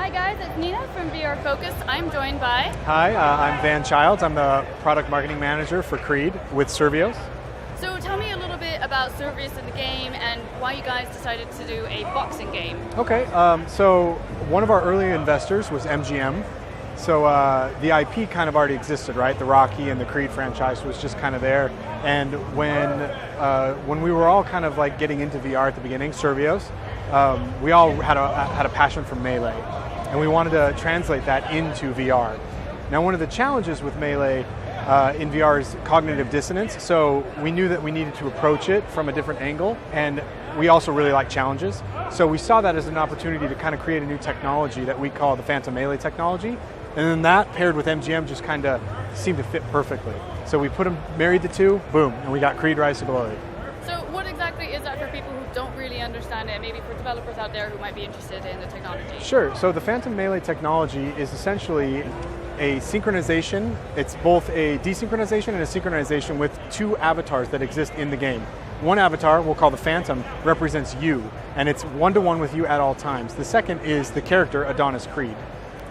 Hi guys, it's Nina from VR Focused. I'm joined by... Hi, I'm Van Childs. I'm the product marketing manager for Creed with Survios. So tell me a little bit about Survios in the game and why you guys decided to do a boxing game. Okay, so one of our early investors was MGM. So the IP kind of already existed, right? The Rocky and the Creed franchise was just kind of there. And when we were all kind of like getting into VR at the beginning, Survios, we all had a passion for Melee. And we wanted to translate that into VR. Now, one of the challenges with Melee in VR is cognitive dissonance. So we knew that we needed to approach it from a different angle. And we also really like challenges. So we saw that as an opportunity to kind of create a new technology that we call the Phantom Melee technology. And then that paired with MGM just kind of seemed to fit perfectly. So we married the two, boom, and we got Creed Rise to Glory. So what exactly is that for people who don't really understand it, maybe for developers out there who might be interested in the technology? Sure, so the Phantom Melee technology is essentially a synchronization. It's both a desynchronization and a synchronization with two avatars that exist in the game. One avatar, we'll call the Phantom, represents you, and it's one-to-one with you at all times. The second is the character Adonis Creed.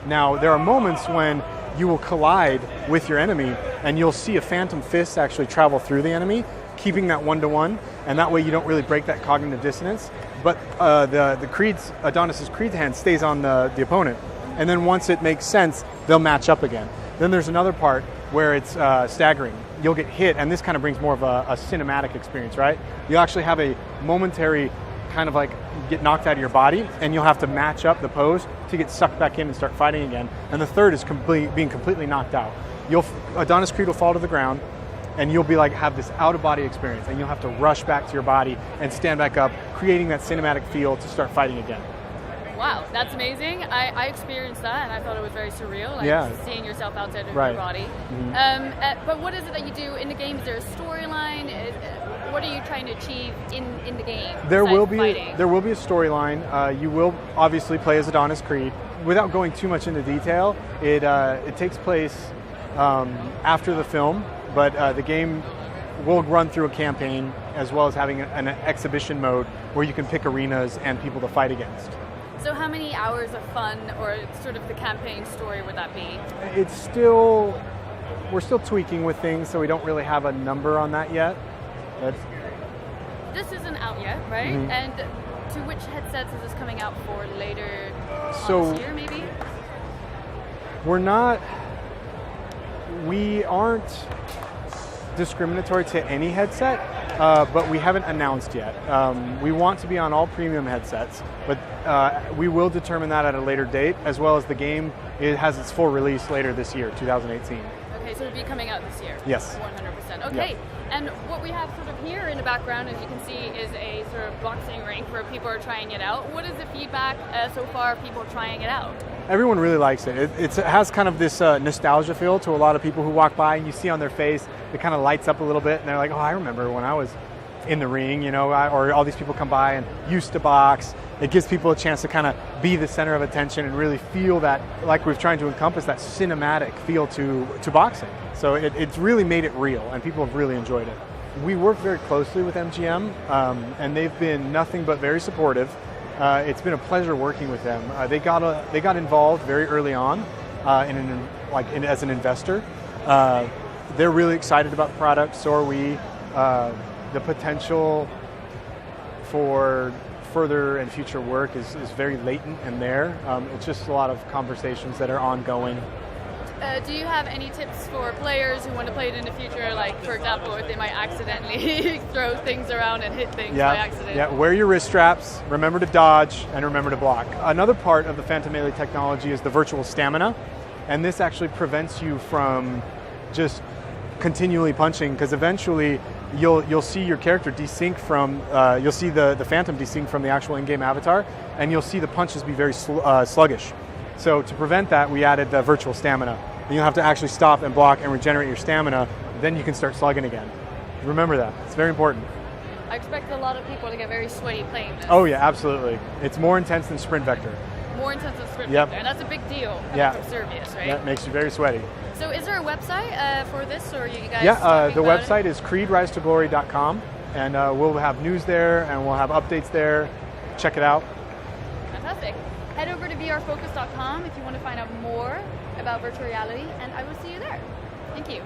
Now, there are moments when you will collide with your enemy and you'll see a phantom fist actually travel through the enemy, keeping that one-to-one, and that way you don't really break that cognitive dissonance. But the Adonis's Creed hand stays on the opponent, and then once it makes sense, they'll match up again. Then there's another part where it's staggering. You'll get hit, and this kind of brings more of a cinematic experience, right? You'll actually have a momentary kind of like get knocked out of your body, and you'll have to match up the pose to get sucked back in and start fighting again. And the third is being completely knocked out. Adonis Creed will fall to the ground, and you'll be like have this out-of-body experience, and you'll have to rush back to your body and stand back up, creating that cinematic feel to start fighting again. Wow, that's amazing. I experienced that, and I thought it was very surreal, like seeing yourself outside of your body. Mm-hmm. But what is it that you do in the game? Is there a storyline? What are you trying to achieve in the game? There will be a storyline. You will obviously play as Adonis Creed. Without going too much into detail, it takes place after the film, but the game will run through a campaign as well as having an exhibition mode where you can pick arenas and people to fight against. So how many hours of fun or sort of the campaign story would that be? We're still tweaking with things, so we don't really have a number on that yet. This isn't out yet, right? Mm-hmm. And to which headsets is this coming out for later this year, maybe? We aren't discriminatory to any headset, but we haven't announced yet. We want to be on all premium headsets, but we will determine that at a later date, as well as the game. It has its full release later this year, 2018. Okay, so it'll be coming out this year? Yes. 100%. Okay, yeah. And what we have sort of here in the background, as you can see, is a sort of boxing rink where people are trying it out. What is the feedback so far of people trying it out? Everyone really likes it. It has kind of this nostalgia feel to a lot of people who walk by, and you see on their face, it kind of lights up a little bit, and they're like, oh, I remember when I was in the ring, you know, or all these people come by and used to box. It gives people a chance to kind of be the center of attention and really feel that, like we're trying to encompass that cinematic feel to boxing. So it's really made it real, and people have really enjoyed it. We work very closely with MGM, and they've been nothing but very supportive. It's been a pleasure working with them. They got involved very early on as an investor. They're really excited about the product, so are we. The potential for further and future work is very latent and there. It's just a lot of conversations that are ongoing. Do you have any tips for players who want to play it in the future? Like, for example, if they might accidentally throw things around and hit things by accident? Yeah, wear your wrist straps, remember to dodge, and remember to block. Another part of the Phantom Melee technology is the virtual stamina, and this actually prevents you from just continually punching, because eventually you'll see your character desync from, you'll see the Phantom desync from the actual in-game avatar, and you'll see the punches be very sluggish. So to prevent that, we added the virtual stamina. You'll have to actually stop and block and regenerate your stamina, then you can start slugging again. Remember that, it's very important. I expect a lot of people to get very sweaty playing this. Oh yeah, absolutely. It's more intense than Sprint Vector. More intense than Sprint Vector, and that's a big deal from Survios, right? Yeah, it makes you very sweaty. So is there a website for this, or are you guys the website is creedrisetoglory.com, and we'll have news there, and we'll have updates there. Check it out. Fantastic. Head over to vrfocus.com if you want to find out more about virtual reality, and I will see you there. Thank you.